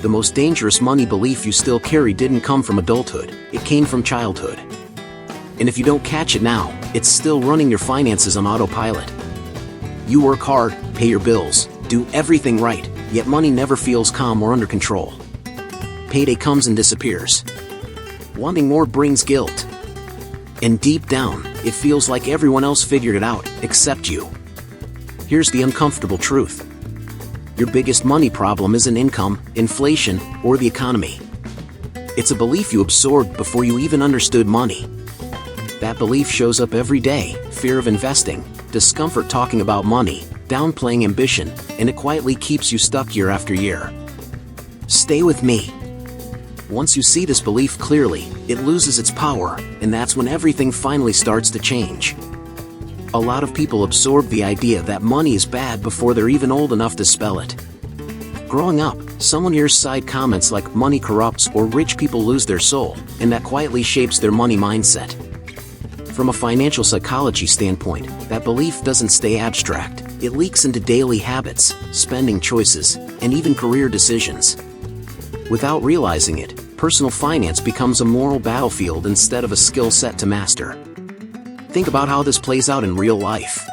the most dangerous money belief you still carry didn't come from adulthood, it came from childhood. And if you don't catch it now, it's still running your finances on autopilot. You work hard, pay your bills, do everything right, yet money never feels calm or under control. Payday comes and disappears. Wanting more brings guilt. And deep down, it feels like everyone else figured it out, except you. Here's the uncomfortable truth. Your biggest money problem isn't income, inflation, or the economy. It's a belief you absorbed before you even understood money. That belief shows up every day: fear of investing, discomfort talking about money, downplaying ambition, and it quietly keeps you stuck year after year. Stay with me. Once you see this belief clearly, it loses its power, and that's when everything finally starts to change. A lot of people absorb the idea that money is bad before they're even old enough to spell it. Growing up, someone hears side comments like "money corrupts" or "rich people lose their soul," and that quietly shapes their money mindset. From a financial psychology standpoint, that belief doesn't stay abstract. It leaks into daily habits, spending choices, and even career decisions. Without realizing it, personal finance becomes a moral battlefield instead of a skill set to master. Think about how this plays out in real life.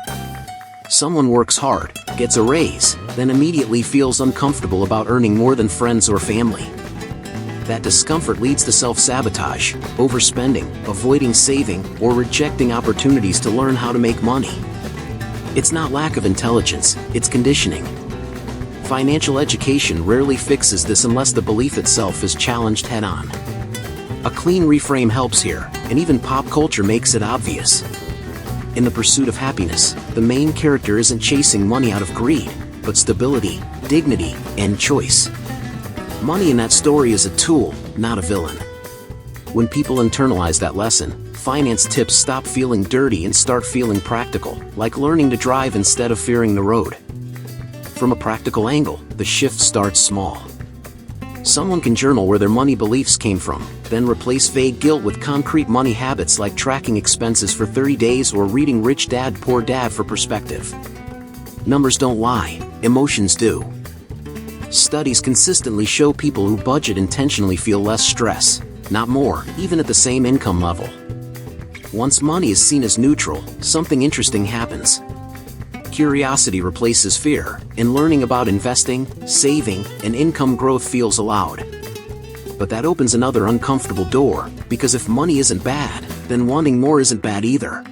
Someone works hard, gets a raise, then immediately feels uncomfortable about earning more than friends or family. That discomfort leads to self-sabotage, overspending, avoiding saving, or rejecting opportunities to learn how to make money. It's not lack of intelligence, it's conditioning. Financial education rarely fixes this unless the belief itself is challenged head-on. A clean reframe helps here, and even pop culture makes it obvious. In The Pursuit of Happiness, the main character isn't chasing money out of greed, but stability, dignity, and choice. Money in that story is a tool, not a villain. When people internalize that lesson, finance tips stop feeling dirty and start feeling practical, like learning to drive instead of fearing the road. From a practical angle, the shift starts small. Someone can journal where their money beliefs came from, then replace vague guilt with concrete money habits like tracking expenses for 30 days or reading Rich Dad Poor Dad for perspective. Numbers don't lie, emotions do. Studies consistently show people who budget intentionally feel less stress, not more, even at the same income level. Once money is seen as neutral, something interesting happens. Curiosity replaces fear, and learning about investing, saving, and income growth feels allowed. But that opens another uncomfortable door, because if money isn't bad, then wanting more isn't bad either.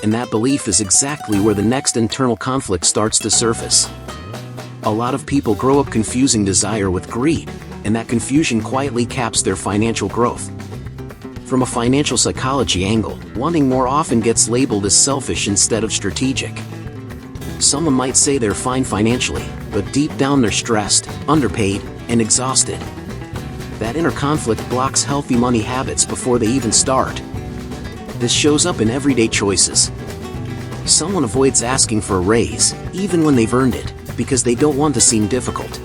And that belief is exactly where the next internal conflict starts to surface. A lot of people grow up confusing desire with greed, and that confusion quietly caps their financial growth. From a financial psychology angle, wanting more often gets labeled as selfish instead of strategic. Someone might say they're fine financially, but deep down they're stressed, underpaid, and exhausted. That inner conflict blocks healthy money habits before they even start. This shows up in everyday choices. Someone avoids asking for a raise, even when they've earned it, because they don't want to seem difficult.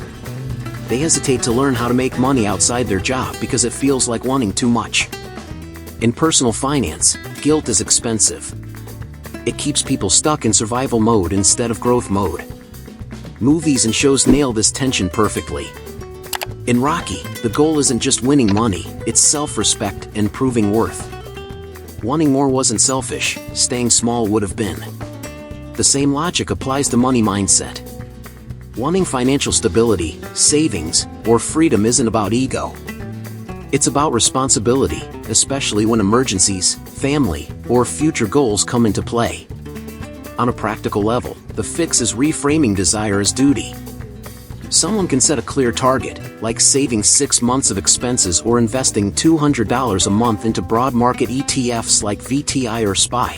They hesitate to learn how to make money outside their job because it feels like wanting too much. In personal finance, guilt is expensive. It keeps people stuck in survival mode instead of growth mode. Movies and shows nail this tension perfectly. In Rocky, the goal isn't just winning money, it's self-respect and proving worth. Wanting more wasn't selfish, staying small would have been. The same logic applies to money mindset. Wanting financial stability, savings, or freedom isn't about ego. It's about responsibility, especially when emergencies, family, or future goals come into play. On a practical level, the fix is reframing desire as duty. Someone can set a clear target, like saving 6 months of expenses or investing $200 a month into broad market ETFs like VTI or SPY.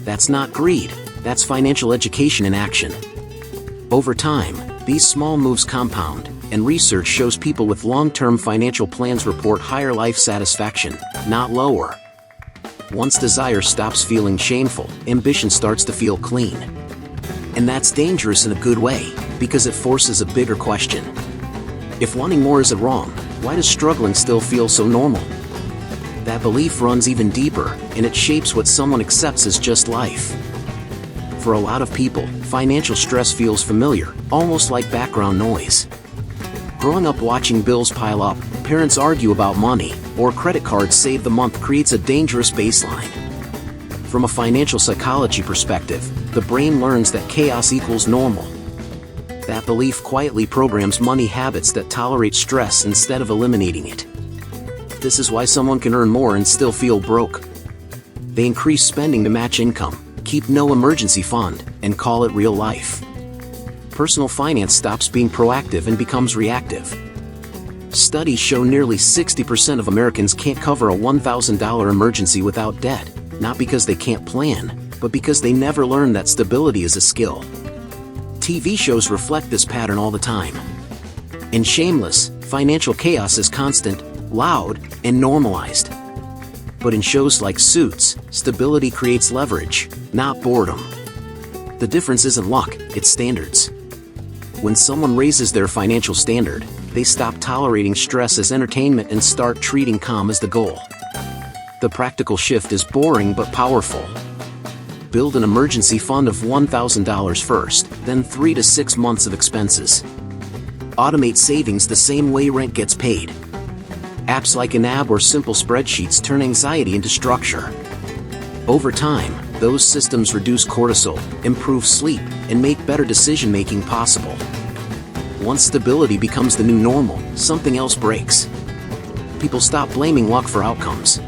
That's not greed, that's financial education in action. Over time, these small moves compound, and research shows people with long-term financial plans report higher life satisfaction, not lower. Once desire stops feeling shameful, ambition starts to feel clean. And that's dangerous in a good way, because it forces a bigger question. If wanting more isn't wrong, why does struggling still feel so normal? That belief runs even deeper, and it shapes what someone accepts as just life. For a lot of people, financial stress feels familiar, almost like background noise. Growing up watching bills pile up, parents argue about money, or credit cards save the month creates a dangerous baseline. From a financial psychology perspective, the brain learns that chaos equals normal. That belief quietly programs money habits that tolerate stress instead of eliminating it. This is why someone can earn more and still feel broke. They increase spending to match income, keep no emergency fund, and call it real life. Personal finance stops being proactive and becomes reactive. Studies show nearly 60% of Americans can't cover a $1,000 emergency without debt, not because they can't plan, but because they never learned that stability is a skill. TV shows reflect this pattern all the time. In Shameless, financial chaos is constant, loud, and normalized. But in shows like Suits, stability creates leverage, not boredom. The difference isn't luck, it's standards. When someone raises their financial standard, they stop tolerating stress as entertainment and start treating calm as the goal. The practical shift is boring but powerful. Build an emergency fund of $1,000 first, then 3 to 6 months of expenses. Automate savings the same way rent gets paid. Apps like an app or simple spreadsheets turn anxiety into structure. Over time, those systems reduce cortisol, improve sleep, and make better decision-making possible. Once stability becomes the new normal, something else breaks. People stop blaming luck for outcomes.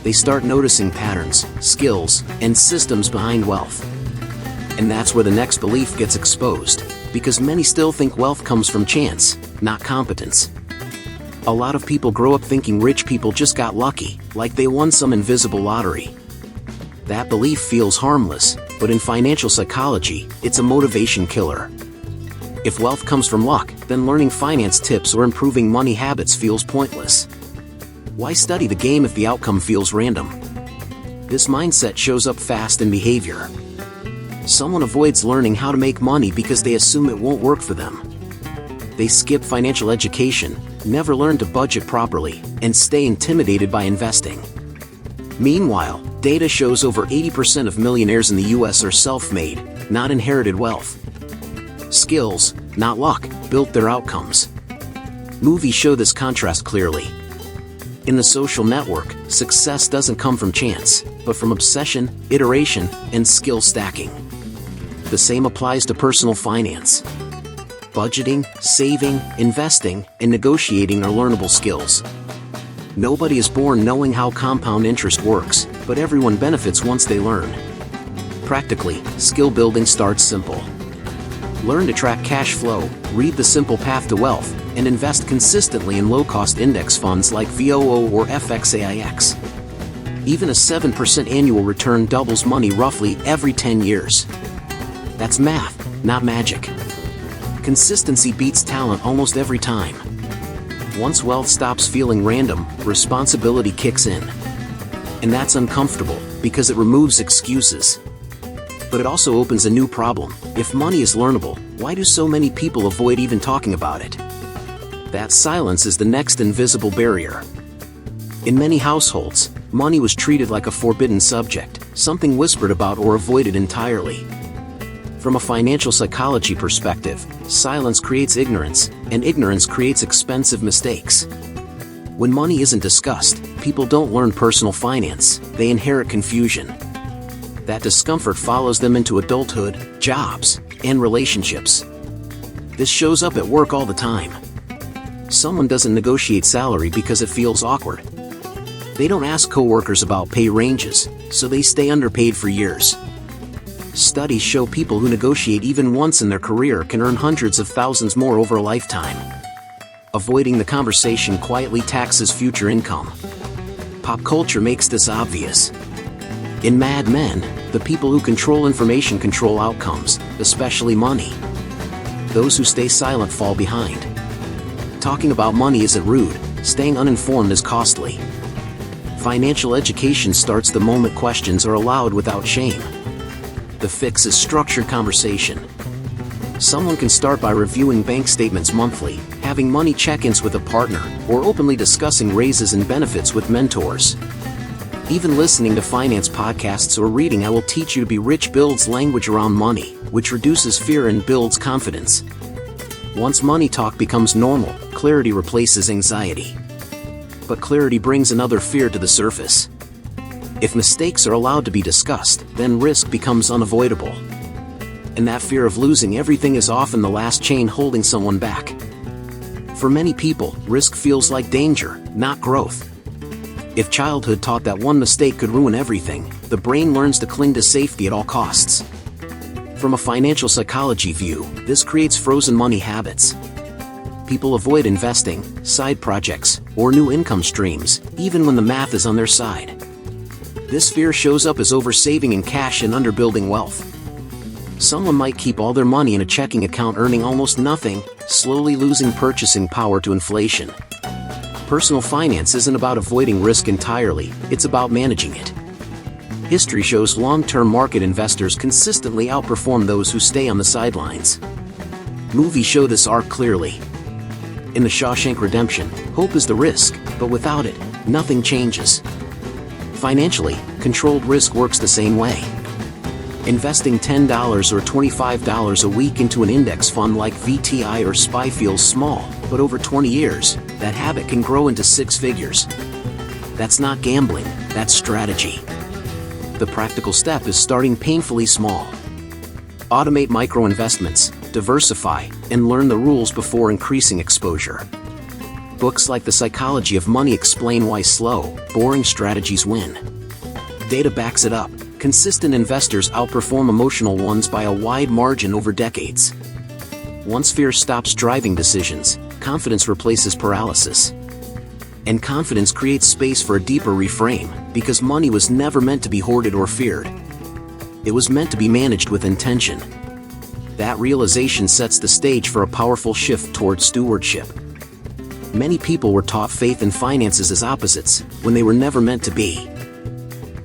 They start noticing patterns, skills, and systems behind wealth. And that's where the next belief gets exposed, because many still think wealth comes from chance, not competence. A lot of people grow up thinking rich people just got lucky, like they won some invisible lottery. That belief feels harmless, but in financial psychology, it's a motivation killer. If wealth comes from luck, then learning finance tips or improving money habits feels pointless. Why study the game if the outcome feels random? This mindset shows up fast in behavior. Someone avoids learning how to make money because they assume it won't work for them. They skip financial education, never learn to budget properly, and stay intimidated by investing. Meanwhile, data shows over 80% of millionaires in the US are self-made, not inherited wealth. Skills, not luck, built their outcomes. Movies show this contrast clearly. In The Social Network, success doesn't come from chance, but from obsession, iteration, and skill stacking. The same applies to personal finance. Budgeting, saving, investing, and negotiating are learnable skills. Nobody is born knowing how compound interest works, but everyone benefits once they learn. Practically, skill building starts simple. Learn to track cash flow, read The Simple Path to Wealth, and invest consistently in low-cost index funds like VOO or FXAIX. Even a 7% annual return doubles money roughly every 10 years. That's math, not magic. Consistency beats talent almost every time. Once wealth stops feeling random, responsibility kicks in. And that's uncomfortable, because it removes excuses. But it also opens a new problem. If money is learnable, why do so many people avoid even talking about it? That silence is the next invisible barrier. In many households, money was treated like a forbidden subject, something whispered about or avoided entirely. From a financial psychology perspective, silence creates ignorance, and ignorance creates expensive mistakes. When money isn't discussed, people don't learn personal finance, they inherit confusion. That discomfort follows them into adulthood, jobs, and relationships. This shows up at work all the time. Someone doesn't negotiate salary because it feels awkward. They don't ask coworkers about pay ranges, so they stay underpaid for years. Studies show people who negotiate even once in their career can earn hundreds of thousands more over a lifetime. Avoiding the conversation quietly taxes future income. Pop culture makes this obvious. In Mad Men, the people who control information control outcomes, especially money. Those who stay silent fall behind. Talking about money isn't rude, staying uninformed is costly. Financial education starts the moment questions are allowed without shame. The fix is structured conversation. Someone can start by reviewing bank statements monthly, having money check-ins with a partner, or openly discussing raises and benefits with mentors. Even listening to finance podcasts or reading I Will Teach You to Be Rich builds language around money, which reduces fear and builds confidence. Once money talk becomes normal, clarity replaces anxiety. But clarity brings another fear to the surface. If mistakes are allowed to be discussed, then risk becomes unavoidable. And that fear of losing everything is often the last chain holding someone back. For many people, risk feels like danger, not growth. If childhood taught that one mistake could ruin everything, the brain learns to cling to safety at all costs. From a financial psychology view, this creates frozen money habits. People avoid investing, side projects, or new income streams, even when the math is on their side. This fear shows up as oversaving in cash and underbuilding wealth. Someone might keep all their money in a checking account earning almost nothing, slowly losing purchasing power to inflation. Personal finance isn't about avoiding risk entirely, it's about managing it. History shows long-term market investors consistently outperform those who stay on the sidelines. Movies show this arc clearly. In The Shawshank Redemption, hope is the risk, but without it, nothing changes. Financially, controlled risk works the same way. Investing $10 or $25 a week into an index fund like VTI or SPY feels small, but over 20 years, that habit can grow into six figures. That's not gambling, that's strategy. The practical step is starting painfully small. Automate micro-investments, diversify, and learn the rules before increasing exposure. Books like The Psychology of Money explain why slow, boring strategies win. Data backs it up. Consistent investors outperform emotional ones by a wide margin over decades. Once fear stops driving decisions, confidence replaces paralysis. And confidence creates space for a deeper reframe, because money was never meant to be hoarded or feared. It was meant to be managed with intention. That realization sets the stage for a powerful shift toward stewardship. Many people were taught faith and finances as opposites, when they were never meant to be.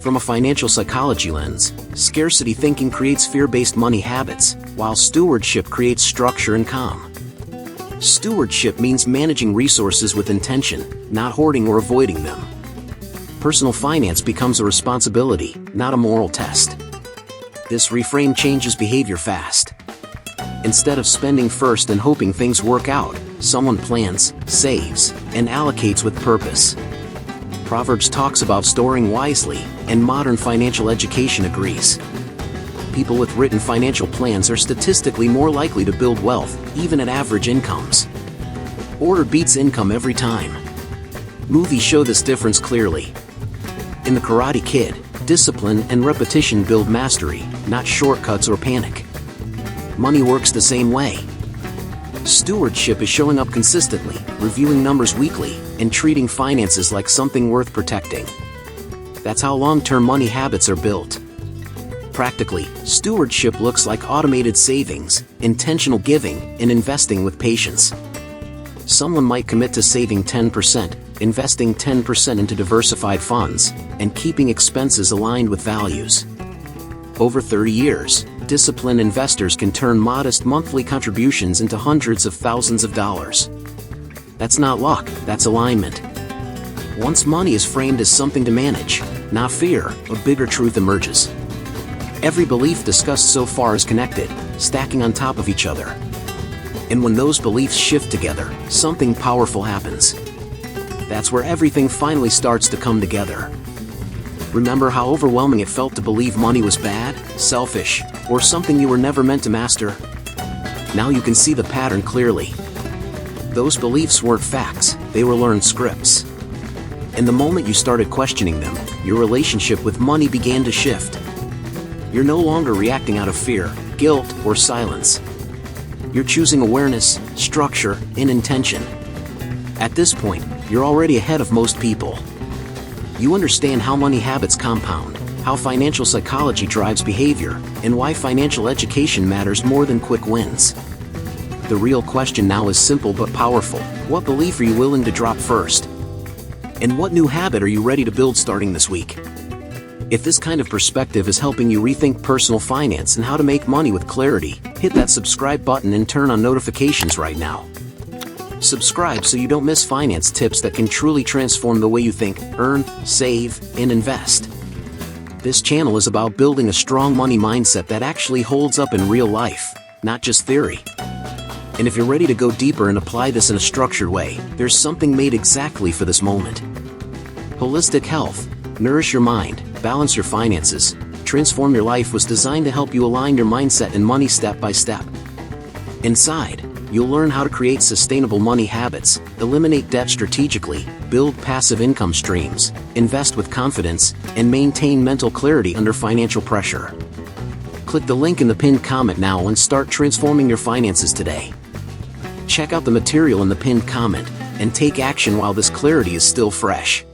From a financial psychology lens, scarcity thinking creates fear-based money habits, while stewardship creates structure and calm. Stewardship means managing resources with intention, not hoarding or avoiding them. Personal finance becomes a responsibility, not a moral test. This reframe changes behavior fast. Instead of spending first and hoping things work out, someone plans, saves, and allocates with purpose. Proverbs talks about storing wisely, and modern financial education agrees. People with written financial plans are statistically more likely to build wealth, even at average incomes. Order beats income every time. Movies show this difference clearly. In The Karate Kid, discipline and repetition build mastery, not shortcuts or panic. Money works the same way. Stewardship is showing up consistently, reviewing numbers weekly, and treating finances like something worth protecting. That's how long-term money habits are built. Practically, stewardship looks like automated savings, intentional giving, and investing with patience. Someone might commit to saving 10%, investing 10% into diversified funds, and keeping expenses aligned with values. Over 30 years, disciplined investors can turn modest monthly contributions into hundreds of thousands of dollars. That's not luck, that's alignment. Once money is framed as something to manage, not fear, a bigger truth emerges. Every belief discussed so far is connected, stacking on top of each other. And when those beliefs shift together, something powerful happens. That's where everything finally starts to come together. Remember how overwhelming it felt to believe money was bad, selfish, or something you were never meant to master? Now you can see the pattern clearly. Those beliefs weren't facts, they were learned scripts. And the moment you started questioning them, your relationship with money began to shift. You're no longer reacting out of fear, guilt, or silence. You're choosing awareness, structure, and intention. At this point, you're already ahead of most people. You understand how money habits compound, how financial psychology drives behavior, and why financial education matters more than quick wins. The real question now is simple but powerful. What belief are you willing to drop first? And what new habit are you ready to build starting this week? If this kind of perspective is helping you rethink personal finance and how to make money with clarity, hit that subscribe button and turn on notifications right now. Subscribe so you don't miss finance tips that can truly transform the way you think, earn, save, and invest. This channel is about building a strong money mindset that actually holds up in real life, not just theory. And if you're ready to go deeper and apply this in a structured way, there's something made exactly for this moment. Holistic Health. Nourish your mind, balance your finances, transform your life was designed to help you align your mindset and money step by step. Inside, you'll learn how to create sustainable money habits, eliminate debt strategically, build passive income streams, invest with confidence, and maintain mental clarity under financial pressure. Click the link in the pinned comment now and start transforming your finances today. Check out the material in the pinned comment and take action while this clarity is still fresh.